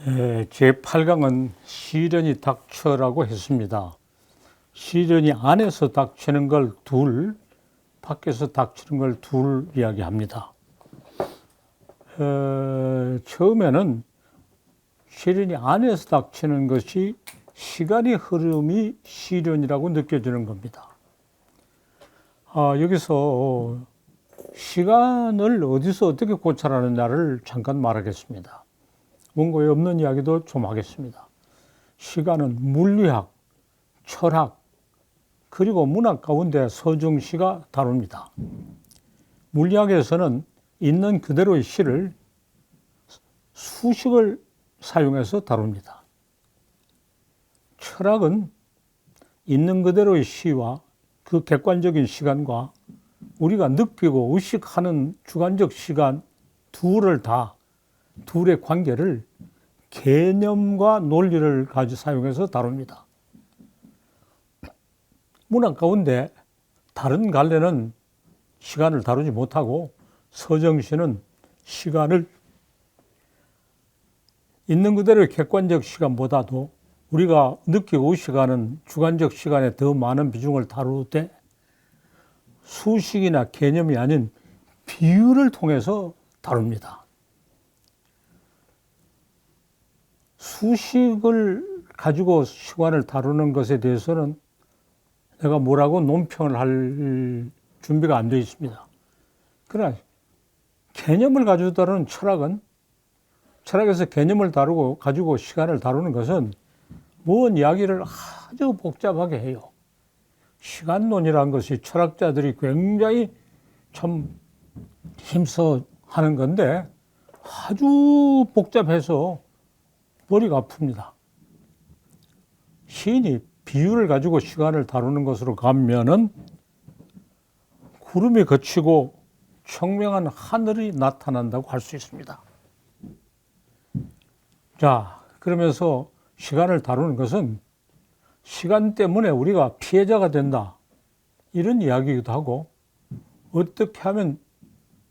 제8강은 시련이 닥쳐라고 했습니다. 시련이 안에서 닥치는 걸 둘, 밖에서 닥치는 걸 둘 이야기합니다. 처음에는 시련이 안에서 닥치는 것이 시간의 흐름이 시련이라고 느껴지는 겁니다. 여기서 시간을 어디서 어떻게 고찰하느냐를 잠깐 말하겠습니다. 원고에 없는 이야기도 좀 하겠습니다. 시간은 물리학, 철학, 그리고 문학 가운데 서정시가 다룹니다. 물리학에서는 있는 그대로의 시를 수식을 사용해서 다룹니다. 철학은 있는 그대로의 시와 그 객관적인 시간과 우리가 느끼고 의식하는 주관적 시간 둘의 관계를 개념과 논리를 가지고 사용해서 다룹니다. 문학 가운데 다른 갈래는 시간을 다루지 못하고 서정시는 시간을 있는 그대로의 객관적 시간보다도 우리가 느끼고 의식하는 주관적 시간에 더 많은 비중을 다루되 수식이나 개념이 아닌 비유를 통해서 다룹니다. 수식을 가지고 시간을 다루는 것에 대해서는 내가 뭐라고 논평을 할 준비가 안 되어 있습니다. 그러나 개념을 가지고 다루는 철학에서 개념을 가지고 시간을 다루는 것은 뭔 이야기를 아주 복잡하게 해요. 시간론이라는 것이 철학자들이 굉장히 참 힘써 하는 건데 아주 복잡해서 머리가 아픕니다. 시인이 비유를 가지고 시간을 다루는 것으로 가면은 구름이 걷히고 청명한 하늘이 나타난다고 할 수 있습니다. 자, 그러면서 시간을 다루는 것은 시간 때문에 우리가 피해자가 된다, 이런 이야기이기도 하고, 어떻게 하면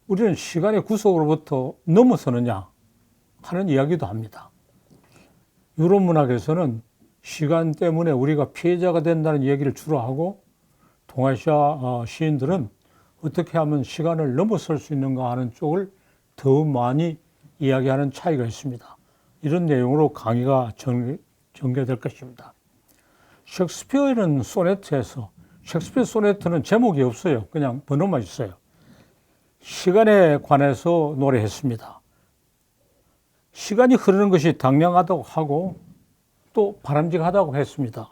우리는 시간의 구속으로부터 넘어서느냐 하는 이야기도 합니다. 유럽 문학에서는 시간 때문에 우리가 피해자가 된다는 얘기를 주로 하고, 동아시아 시인들은 어떻게 하면 시간을 넘어설 수 있는가 하는 쪽을 더 많이 이야기하는 차이가 있습니다. 이런 내용으로 강의가 전개될 것입니다. 셰익스피어는 소네트에서, 셰익스피어 소네트는 제목이 없어요. 그냥 번호만 있어요. 시간에 관해서 노래했습니다. 시간이 흐르는 것이 당연하다고 하고 또 바람직하다고 했습니다.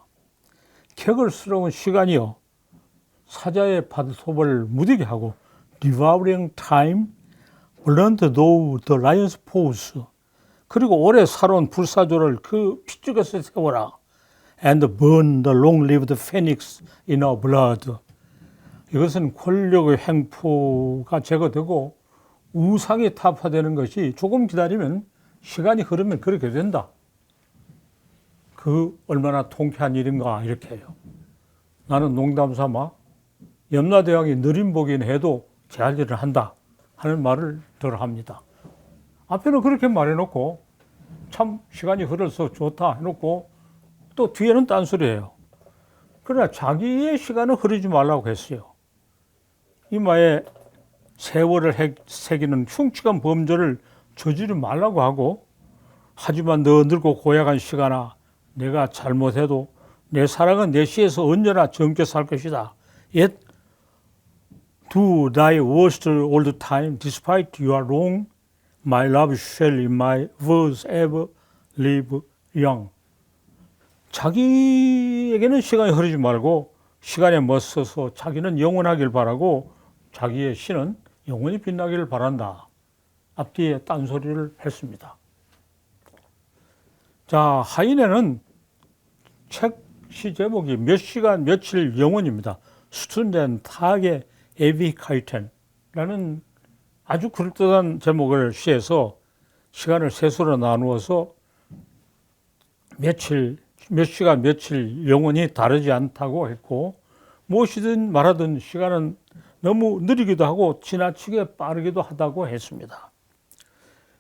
객을스러운 시간이요, 사자의 발톱을 무디게 하고 devouring time, blunt though the lion's paws, 그리고 오래 살아온 불사조를 그 핏줄에서 세워라, and burn the long-lived phoenix in our blood. 이것은 권력의 횡포가 제거되고 우상이 타파되는 것이 조금 기다리면, 시간이 흐르면 그렇게 된다. 그 얼마나 통쾌한 일인가, 이렇게 해요. 나는 농담 삼아 염라대왕이 느린 보긴 해도 제 할 일을 한다 하는 말을 덜 합니다. 앞에는 그렇게 말해놓고 참 시간이 흘러서 좋다 해놓고 또 뒤에는 딴소리예요. 그러나 자기의 시간은 흐르지 말라고 했어요. 이마에 세월을 새기는 흉측한 범죄를 저지르지 말라고 하고, 하지만 너 늙고 고약한 시간아, 내가 잘못해도 내 사랑은 내 시에서 언제나 젊게 살 것이다. Yet do thy worst all the time, despite you are wrong, my love shall in my words ever live young. 자기에게는 시간이 흐르지 말고 시간에 맞서서 자기는 영원하길 바라고 자기의 시는 영원히 빛나기를 바란다. 앞뒤에 딴소리를 했습니다. 자, 하인에는 책 시 제목이 몇 시간 며칠 영원입니다. 스툰덴 타게 에비카이텐라는 아주 그럴듯한 제목을 시해서 시간을 세수로 나누어서 몇 시간 며칠 영원히 다르지 않다고 했고, 무엇이든 말하든 시간은 너무 느리기도 하고 지나치게 빠르기도 하다고 했습니다.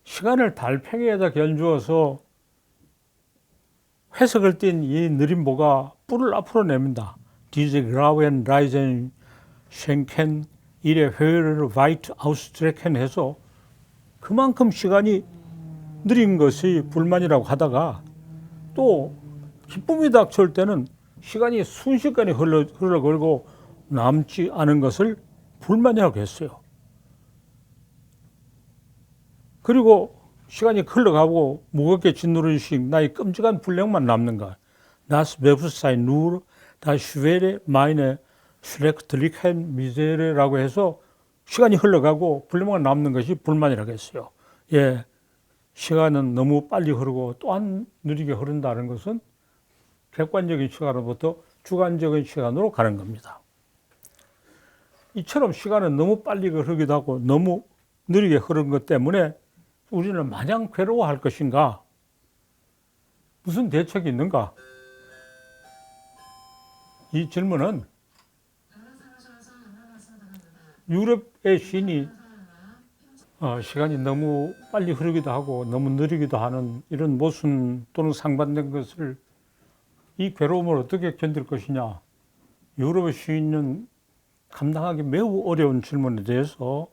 시간을 달팽이에다 견주어서 회색을 띤 이 느림보가 뿔을 앞으로 냅니다. Diese grauen Reisen schenken ihre Hörer weit ausstrecken 해서 그만큼 시간이 느린 것이 불만이라고 하다가 또 기쁨이 닥쳐올 때는 시간이 순식간에 흘러걸고 남지 않은 것을 불만이라고 했어요. 그리고 시간이 흘러가고 무겁게 짓누르신 나의 끔찍한 불량만 남는가. Das Bewusstsein nur, das schwere meine schrecklichen Misere라고 해서 시간이 흘러가고 불량만 남는 것이 불만이라고 했어요. 예, 시간은 너무 빨리 흐르고 또한 느리게 흐른다는 것은 객관적인 시간으로부터 주관적인 시간으로 가는 겁니다. 이처럼 시간은 너무 빨리 흐르기도 하고 너무 느리게 흐른 것 때문에 우리는 마냥 괴로워할 것인가? 무슨 대책이 있는가? 이 질문은 유럽의 시인이 시간이 너무 빨리 흐르기도 하고 너무 느리기도 하는 이런 모순 또는 상반된 것을 이 괴로움을 어떻게 견딜 것이냐. 유럽의 시인은 감당하기 매우 어려운 질문에 대해서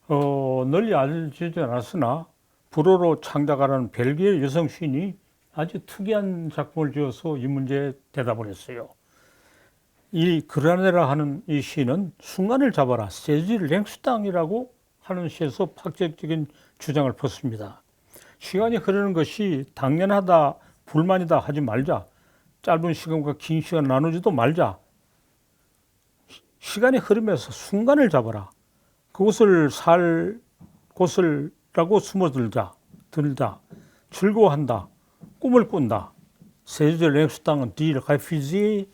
널리 알려지지 않았으나 불어로 창작하는 벨기에 여성 시인이 아주 특이한 작품을 지어서 이 문제에 대답을 했어요. 이 그라네라 하는 이 시는 순간을 잡아라, 세지 랭스땅이라고 하는 시에서 파격적인 주장을 폈습니다. 시간이 흐르는 것이 당연하다, 불만이다 하지 말자. 짧은 시간과 긴 시간 나누지도 말자. 시간이 흐르면서 순간을 잡아라. 그것을 살 곳을라고 숨어들자, 즐거워한다, 꿈을 꾼다. 세지 랭스땅은 디 레피지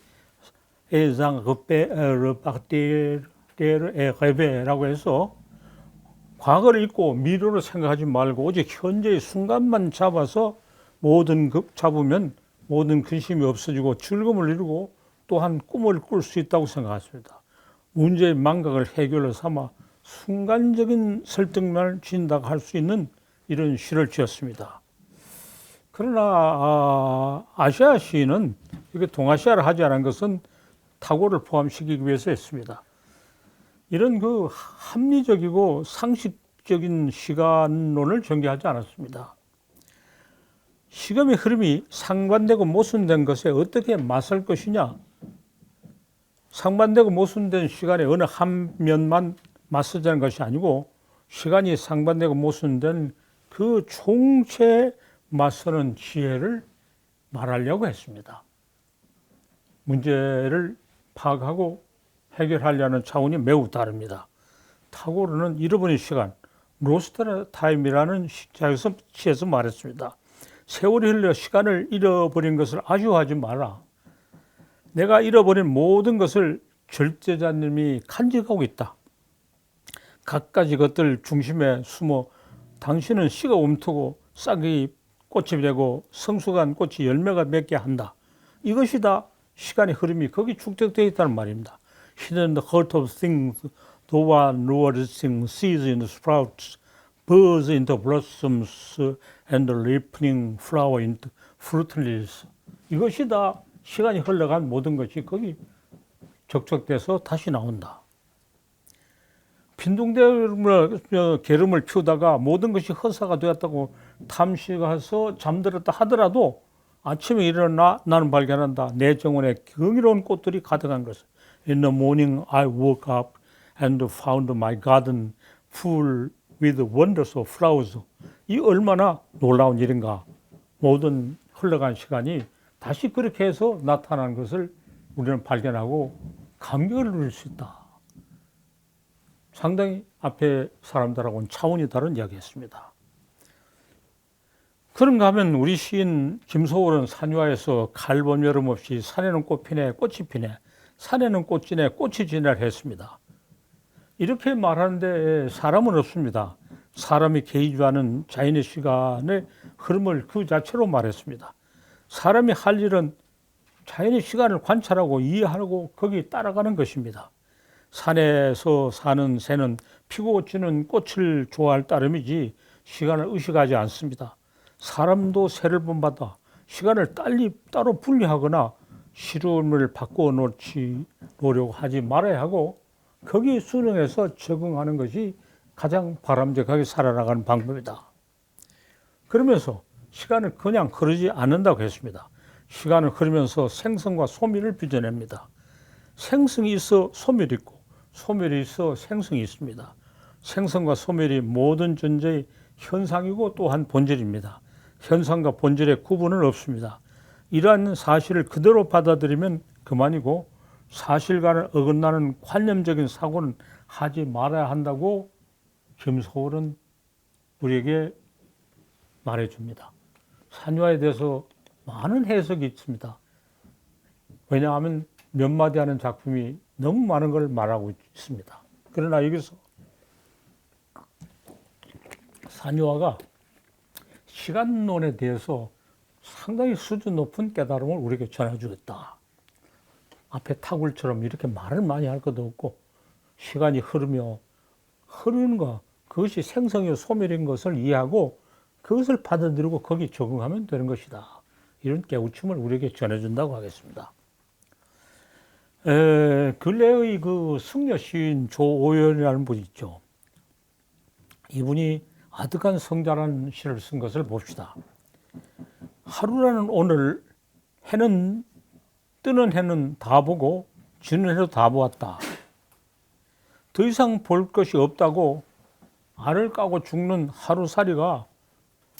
에장 repartir 라고 해서 과거를 잊고 미래로 생각하지 말고 오직 현재의 순간만 잡아서 잡으면 모든 근심이 없어지고 즐거움을 이루고 또한 꿈을 꿀 수 있다고 생각했습니다. 문제의 망각을 해결로 삼아 순간적인 설득만 진다고 할 수 있는 이런 시를 지었습니다. 그러나 아시아 시인은 이게 동아시아를 하지 않은 것은 타고를 포함시키기 위해서 했습니다. 이런 그 합리적이고 상식적인 시간론을 전개하지 않았습니다. 시간의 흐름이 상반되고 모순된 것에 어떻게 맞설 것이냐. 상반되고 모순된 시간에 어느 한 면만 맞서자는 것이 아니고 시간이 상반되고 모순된 그 총체에 맞서는 지혜를 말하려고 했습니다. 문제를 파악하고 해결하려는 차원이 매우 다릅니다. 타고르는 잃어버린 시간, 로스트 타임이라는 시에서 말했습니다. 세월이 흘러 시간을 잃어버린 것을 아쉬워하지 마라. 내가 잃어버린 모든 것을 절제자님이 간직하고 있다. 갖가지 것들 중심에 숨어 당신은 씨가 움트고 싹이 꽃이 되고 성숙한 꽃이 열매가 맺게 한다. 이것이 다 시간의 흐름이 거기 축적되어 있다는 말입니다. Hidden the heart of things, the one nourishing seeds in the sprouts, birds into blossoms, and the ripening flower into fruitless. 이것이 다 시간이 흘러간 모든 것이 거기 적적돼서 다시 나온다. 빈둥대름을 피우다가 모든 것이 허사가 되었다고 탐식해서 잠들었다 하더라도 아침에 일어나 나는 발견한다. 내 정원에 경이로운 꽃들이 가득한 것을. In the morning I woke up and found my garden full with wonders of flowers. 이 얼마나 놀라운 일인가. 모든 흘러간 시간이 다시 그렇게 해서 나타난 것을 우리는 발견하고 감격을 누릴 수 있다. 상당히 앞에 사람들하고는 차원이 다른 이야기였습니다. 그런가 하면 우리 시인 김소월은 산유화에서 가을 봄 여름 없이 산에는 꽃 피네 꽃이 피네 산에는 꽃 지네 꽃이 지네를 했습니다. 이렇게 말하는데 사람은 없습니다. 사람이 개의주하는 자연의 시간의 흐름을 그 자체로 말했습니다. 사람이 할 일은 자연의 시간을 관찰하고 이해하고 거기 따라가는 것입니다. 산에서 사는 새는 피고 지는 꽃을 좋아할 따름이지 시간을 의식하지 않습니다. 사람도 새를 본받아 시간을 따로 분리하거나 시름을 바꾸어 놓으려고 하지 말아야 하고 거기에 순응해서 적응하는 것이 가장 바람직하게 살아나가는 방법이다. 그러면서 시간은 그냥 흐르지 않는다고 했습니다. 시간은 흐르면서 생성과 소멸을 빚어냅니다. 생성이 있어 소멸이 있고 소멸이 있어 생성이 있습니다. 생성과 소멸이 모든 존재의 현상이고 또한 본질입니다. 현상과 본질의 구분은 없습니다. 이러한 사실을 그대로 받아들이면 그만이고 사실과는 어긋나는 관념적인 사고는 하지 말아야 한다고 김소월은 우리에게 말해줍니다. 산유화에 대해서 많은 해석이 있습니다. 왜냐하면 몇 마디 하는 작품이 너무 많은 걸 말하고 있습니다. 그러나 여기서 산유화가 시간론에 대해서 상당히 수준 높은 깨달음을 우리에게 전해주었다. 앞에 탁울처럼 이렇게 말을 많이 할 것도 없고 시간이 흐르며 흐르는 것, 그것이 생성이요 소멸인 것을 이해하고 그것을 받아들이고 거기에 적응하면 되는 것이다. 이런 깨우침을 우리에게 전해준다고 하겠습니다. 근래의 그 승려 시인 조오연이라는 분이 있죠. 이분이 아득한 성자라는 시를 쓴 것을 봅시다. 하루라는 오늘 해는 뜨는 해는 다 보고 지는 해도 다 보았다. 더 이상 볼 것이 없다고 알을 까고 죽는 하루살이가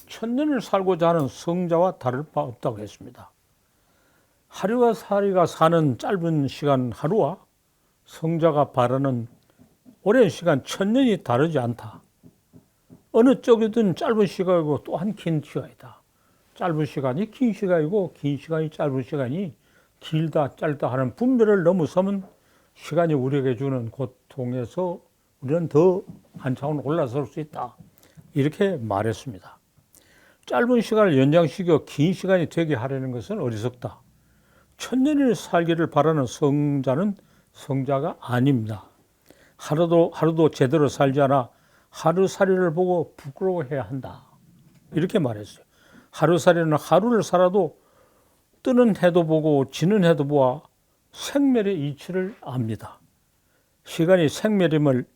천년을 살고자 하는 성자와 다를 바 없다고 했습니다. 하루살이가 사는 짧은 시간 하루와 성자가 바라는 오랜 시간 천년이 다르지 않다. 어느 쪽이든 짧은 시간이고 또한 긴 시간이다. 짧은 시간이 긴 시간이고 긴 시간이 짧은 시간이 길다 짧다 하는 분별을 넘어서면 시간이 우리에게 주는 고통에서 우리는 더 한 차원 올라설 수 있다. 이렇게 말했습니다. 짧은 시간을 연장시켜 긴 시간이 되게 하려는 것은 어리석다. 천년을 살기를 바라는 성자는 성자가 아닙니다. 하루도 제대로 살지 않아 하루살이를 보고 부끄러워해야 한다. 이렇게 말했어요. 하루살이는 하루를 살아도 뜨는 해도 보고 지는 해도 보아 생멸의 이치를 압니다. 시간이 생멸임을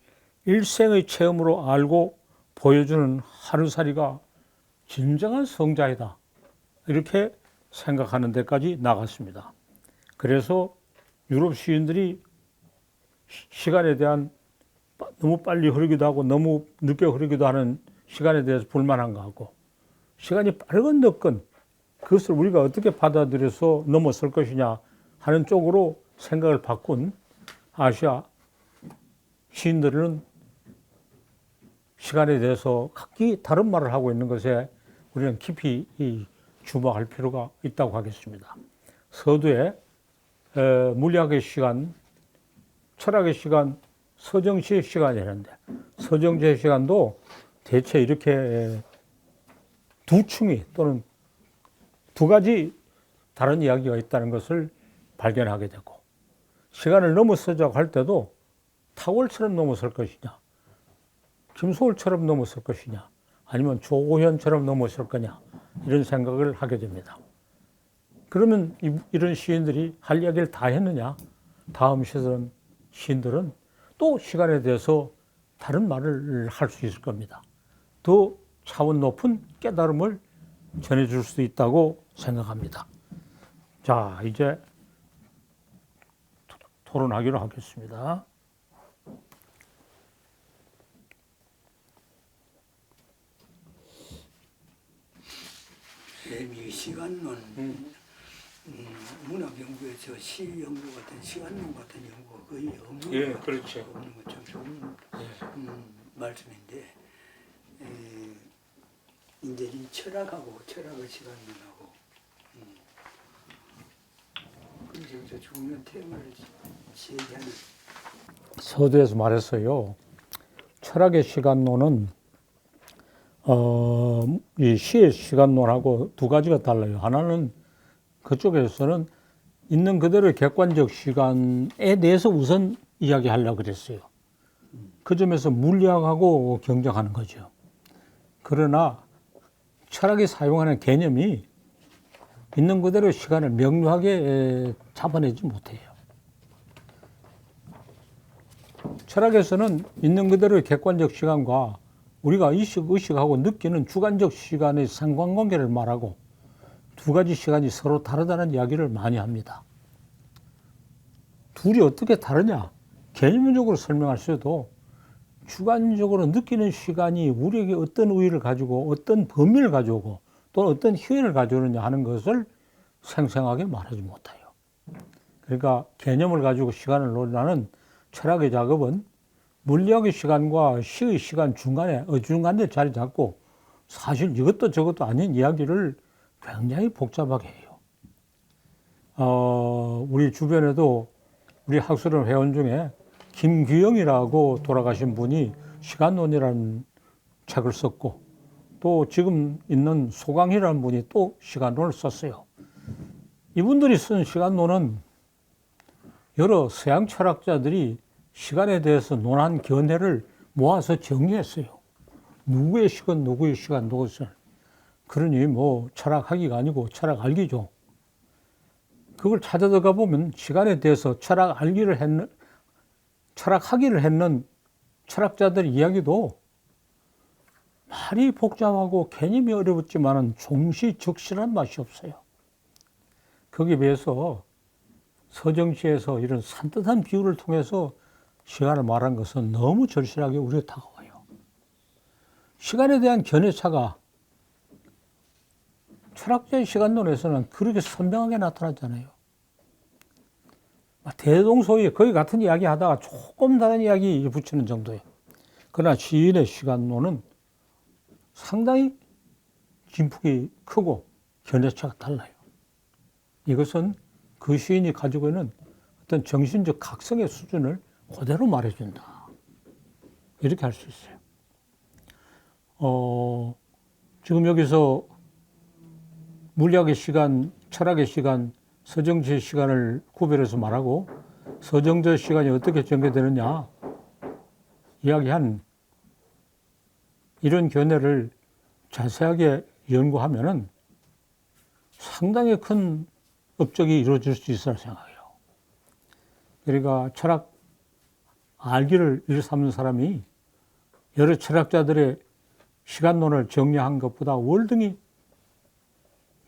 일생의 체험으로 알고 보여주는 하루살이가 진정한 성자이다. 이렇게 생각하는 데까지 나갔습니다. 그래서 유럽 시인들이 시간에 대한 너무 빨리 흐르기도 하고 너무 늦게 흐르기도 하는 시간에 대해서 불만한 거 하고 시간이 빠르건 늦건 그것을 우리가 어떻게 받아들여서 넘어설 것이냐 하는 쪽으로 생각을 바꾼 아시아 시인들은 시간에 대해서 각기 다른 말을 하고 있는 것에 우리는 깊이 주목할 필요가 있다고 하겠습니다. 서두에 물리학의 시간, 철학의 시간, 서정시의 시간이라는데 서정시의 시간도 대체 이렇게 두 층이 또는 두 가지 다른 이야기가 있다는 것을 발견하게 되고 시간을 넘어서자고 할 때도 탁월처럼 넘어설 것이냐 김소월처럼 넘어설 것이냐 아니면 조오현처럼 넘어설 거냐 이런 생각을 하게 됩니다. 그러면 이런 시인들이 할 이야기를 다 했느냐? 다음 시인들은 또 시간에 대해서 다른 말을 할 수 있을 겁니다. 더 차원 높은 깨달음을 전해줄 수 있다고 생각합니다. 자, 이제 토론하기로 하겠습니다. 이 시간론, 문학 연구에서 시 연구 같은 시간론 같은 연구가 거의 없는 것 그렇죠. 없는 것 참 좋은 말씀인데 이제 이 철학하고 철학의 시간론하고 그래서 중요한 테마를 제기하는 서두에서 말했어요. 철학의 시간론은 이 시의 시간론하고 두 가지가 달라요. 하나는 그쪽에서는 있는 그대로의 객관적 시간에 대해서 우선 이야기하려고 그랬어요. 그 점에서 물리학하고 경쟁하는 거죠. 그러나 철학이 사용하는 개념이 있는 그대로 시간을 명료하게 잡아내지 못해요. 철학에서는 있는 그대로의 객관적 시간과 우리가 의식하고 느끼는 주관적 시간의 상관관계를 말하고 두 가지 시간이 서로 다르다는 이야기를 많이 합니다. 둘이 어떻게 다르냐? 개념적으로 설명할 수도 주관적으로 느끼는 시간이 우리에게 어떤 의의를 가지고 어떤 범위를 가져오고 또 어떤 효율을 가져오느냐 하는 것을 생생하게 말하지 못해요. 그러니까 개념을 가지고 시간을 논하는 철학의 작업은 물리학의 시간과 시의 시간 중간에 어중간에 자리 잡고 사실 이것도 저것도 아닌 이야기를 굉장히 복잡하게 해요. 우리 주변에도 우리 학술원 회원 중에 김규영이라고 돌아가신 분이 시간론이라는 책을 썼고 또 지금 있는 소강이라는 분이 또 시간론을 썼어요. 이분들이 쓴 시간론은 여러 서양 철학자들이 시간에 대해서 논한 견해를 모아서 정리했어요. 누구의 시간, 누구의 시간, 누구의 시간. 그러니 뭐 철학하기가 아니고 철학 알기죠. 그걸 찾아 들어가 보면 시간에 대해서 철학하기를 했는 철학자들의 이야기도 말이 복잡하고 개념이 어렵지만은 종시적실한 맛이 없어요. 거기에 비해서 서정시에서 이런 산뜻한 비유를 통해서 시간을 말한 것은 너무 절실하게 우리에 다가와요. 시간에 대한 견해차가 철학자의 시간론에서는 그렇게 선명하게 나타났잖아요. 대동소이 거의 같은 이야기 하다가 조금 다른 이야기 붙이는 정도예요. 그러나 시인의 시간론은 상당히 진폭이 크고 견해차가 달라요. 이것은 그 시인이 가지고 있는 어떤 정신적 각성의 수준을 그대로 말해준다. 이렇게 할 수 있어요. 지금 여기서 물리학의 시간, 철학의 시간, 서정지의 시간을 구별해서 말하고 서정지의 시간이 어떻게 전개되느냐 이야기한 이런 견해를 자세하게 연구하면은 상당히 큰 업적이 이루어질 수 있을 생각해요. 그러니까 철학 알기를 일삼는 사람이 여러 철학자들의 시간론을 정리한 것보다 월등히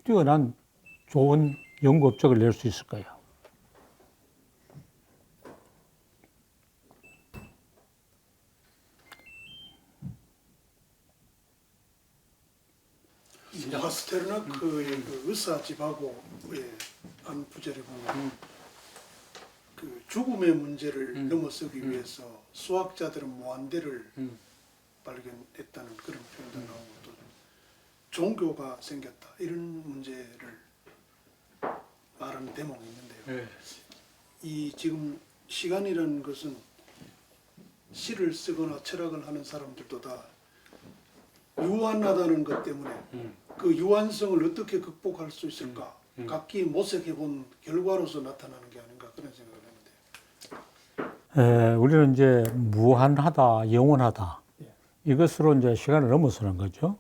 뛰어난 좋은 연구 업적을 낼 수 있을 거예요. 파스테르나크의 그 의사 집하고의 한 부절에 보면 그 죽음의 문제를 넘어서기 위해서 수학자들은 무한대를 발견했다는 그런 표현도 나오고 또 종교가 생겼다 이런 문제를 말하는 대목이 있는데요. 이 지금 시간이라는 것은 시를 쓰거나 철학을 하는 사람들도 다 유한하다는 것 때문에 그 유한성을 어떻게 극복할 수 있을까 각기 모색해본 결과로서 나타나는 게 아닌가 그런 생각을 했는데. 우리는 이제 무한하다, 영원하다 이것으로 이제 시간을 넘어서는 거죠.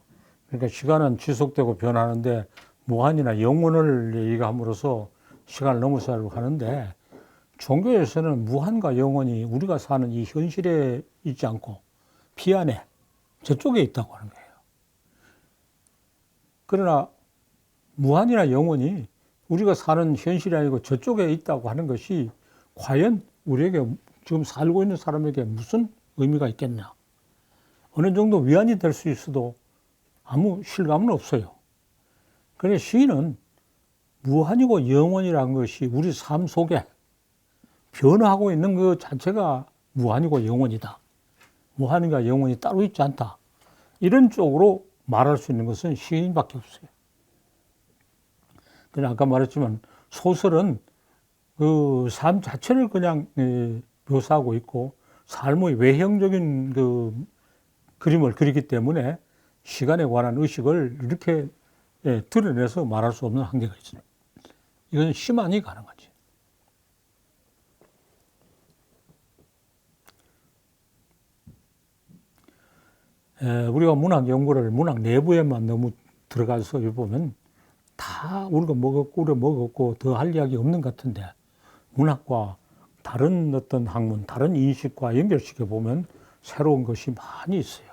그러니까 시간은 지속되고 변하는데 무한이나 영원을 얘기함으로써 시간을 넘어서려고 하는데 종교에서는 무한과 영원이 우리가 사는 이 현실에 있지 않고 비안에 저쪽에 있다고 하는 거예요. 그러나 무한이나 영원이 우리가 사는 현실이 아니고 저쪽에 있다고 하는 것이 과연 우리에게 지금 살고 있는 사람에게 무슨 의미가 있겠냐. 어느 정도 위안이 될 수 있어도 아무 실감은 없어요. 그래서 시인은 무한이고 영원이라는 것이 우리 삶 속에 변화하고 있는 그 자체가 무한이고 영원이다. 무한과 영원이 따로 있지 않다. 이런 쪽으로 말할 수 있는 것은 시인밖에 없어요. 그냥 아까 말했지만 소설은 그 삶 자체를 그냥 묘사하고 있고 삶의 외형적인 그 그림을 그리기 때문에 시간에 관한 의식을 이렇게 드러내서 말할 수 없는 한계가 있어요. 이건 시만이 가능하지. 우리가 문학 연구를 문학 내부에만 너무 들어가서 보면 다 다 우리가 먹었고 우려 먹었고 더 할 이야기 없는 것 같은데 문학과 다른 어떤 학문, 다른 인식과 연결시켜 보면 새로운 것이 많이 있어요.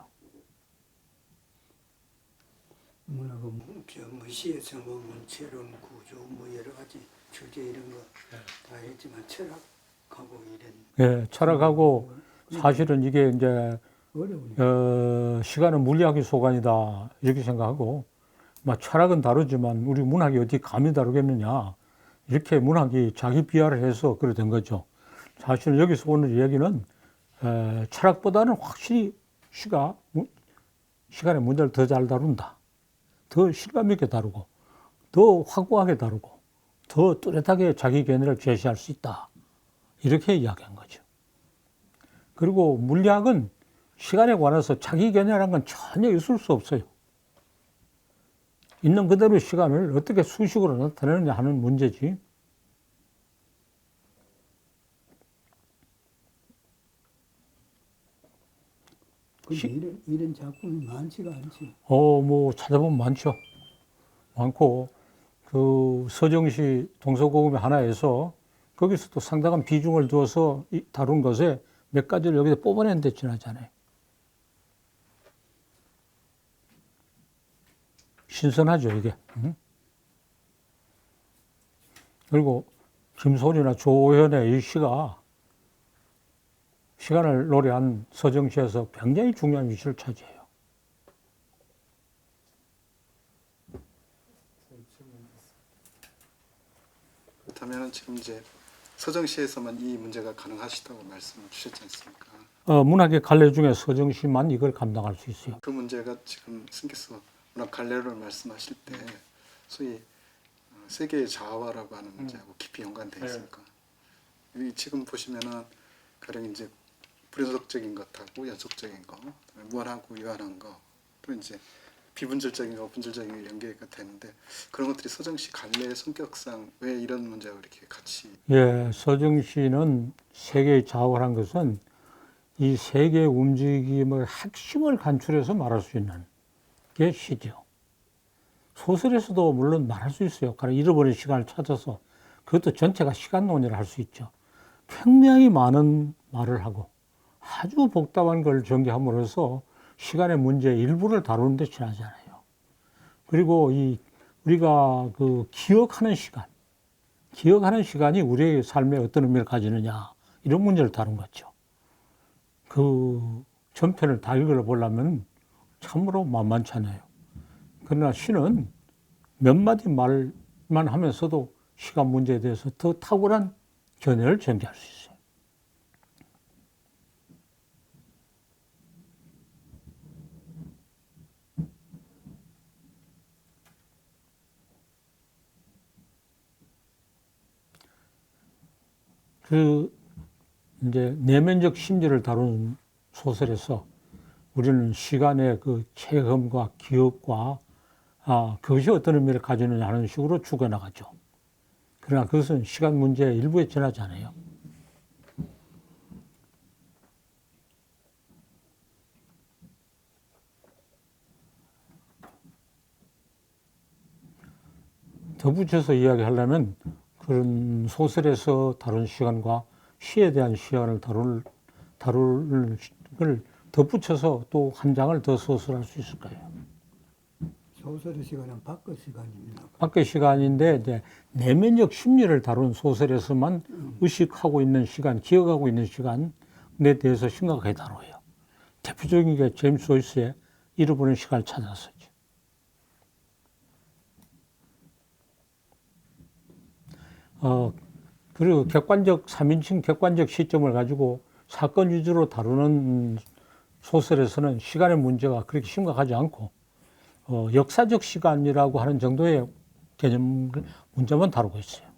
문학은 뭐 시에서 뭐 문체론 구조 뭐 여러 가지 주제 이런 거 다 했지만 철학하고 이런 예, 철학하고 사실은 이게 이제 어려우니까 시간은 물리학의 소관이다 이렇게 생각하고 막 철학은 다르지만 우리 문학이 어디 감히 다루겠느냐 이렇게 문학이 자기 비하를 해서 그래 된 거죠. 사실은 여기서 오늘 이야기는 철학보다는 확실히 시간의 문제를 더 잘 다룬다. 더 실감 있게 다루고 더 확고하게 다루고 더 뚜렷하게 자기 견해를 제시할 수 있다. 이렇게 이야기한 거죠. 그리고 물리학은 시간에 관해서 자기 견해라는 건 전혀 있을 수 없어요. 있는 그대로 시간을 어떻게 수식으로 나타내느냐 하는 문제지. 근데 이런 작품이 많지가 않지. 뭐 찾아보면 많죠. 많고 그 서정시 동서고금의 하나에서 거기서도 상당한 비중을 두어서 다룬 것에 몇 가지를 여기서 뽑아낸 데 지나잖아요. 신선하죠, 이게. 그리고 김소리나 조현의 이 시가 시간을 노래한 서정시에서 굉장히 중요한 위치를 차지해요. 그렇다면 지금 이제 서정시에서만 이 문제가 가능하시다고 말씀을 주셨지 않습니까? 문학의 갈래 중에 서정시만 이걸 감당할 수 있어요. 그 문제가 지금 스님께서 문학 갈래를 말씀하실 때 소위 세계의 자아화라고 하는 문제하고 깊이 연관되어 있습니까? 이 지금 보시면은 가령 이제 불연속적인 것하고 연속적인 거, 무한하고 유한한 거, 또 이제 비분절적인 거, 분절적인 거 연계가 되는데 그런 것들이 서정시 갈래의 성격상 왜 이런 문제가 이렇게 같이? 예, 서정시는 세계의 자아화란 것은 이 세계의 움직임의 핵심을 간추려서 말할 수 있는 게 시죠. 소설에서도 물론 말할 수 있어요. 가령 잃어버린 시간을 찾아서 그것도 전체가 시간 논의를 할 수 있죠. 굉장히 많은 말을 하고 아주 복잡한 걸 전개함으로써 시간의 문제의 일부를 다루는 데 지나잖아요. 그리고 우리가 그 기억하는 시간이 우리의 삶에 어떤 의미를 가지느냐 이런 문제를 다룬 거죠. 그 전편을 다 읽어보려면 참으로 만만찮아요. 그러나 시는 몇 마디 말만 하면서도 시간 문제에 대해서 더 탁월한 견해를 전개할 수 있어요. 그 이제 내면적 심리를 다루는 소설에서 우리는 시간의 그 체험과 기억과 그것이 어떤 의미를 가지느냐 하는 식으로 죽어나가죠. 그러나 그것은 시간 문제의 일부에 지나지 않아요. 덧붙여서 이야기하려면 그런 소설에서 다룬 시간과 시에 대한 시간을 다룰 걸 덧붙여서 또 한 장을 더 소설할 수 있을 거예요. 소설의 시간은 밖의 시간입니다. 밖의 시간인데 이제 내면적 심리를 다룬 소설에서만 의식하고 있는 시간, 기억하고 있는 시간에 대해서 심각하게 다뤄요. 대표적인 게 제임스 조이스의 잃어버린 시간을 찾아서죠. 그리고 객관적 3인칭 객관적 시점을 가지고 사건 위주로 다루는 소설에서는 시간의 문제가 그렇게 심각하지 않고 역사적 시간이라고 하는 정도의 개념 문제만 다루고 있어요.